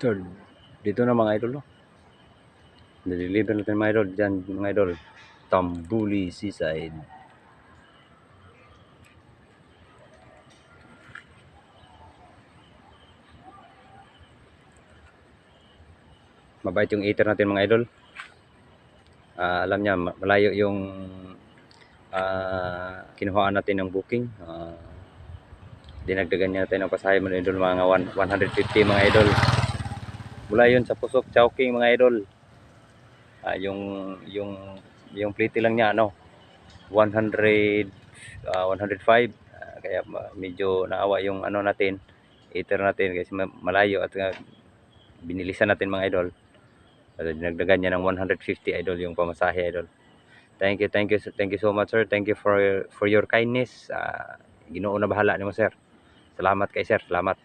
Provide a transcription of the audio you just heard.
Third. Dito na mga idol, no? Nililibre natin mga idol dyan, mga idol. Tambuli Seaside. Mabait yung eater natin mga idol. Alam niya, malayo yung kinuhaan natin ng booking. Dinagdagan niya natin ng pasahe mga idol, mga 150 mga idol. Mula yun sa Pusok, Chowking mga idol. Yung plate lang niya 100 105, kaya medyo naawa yung natin, eater natin, kasi malayo at binilisan natin mga idol. Dinagdagan niya ng 150 idol yung pamasahe idol. Thank you so much sir. Thank you for your kindness. Ginoo na bahala nimo sir. Salamat kay sir. Salamat.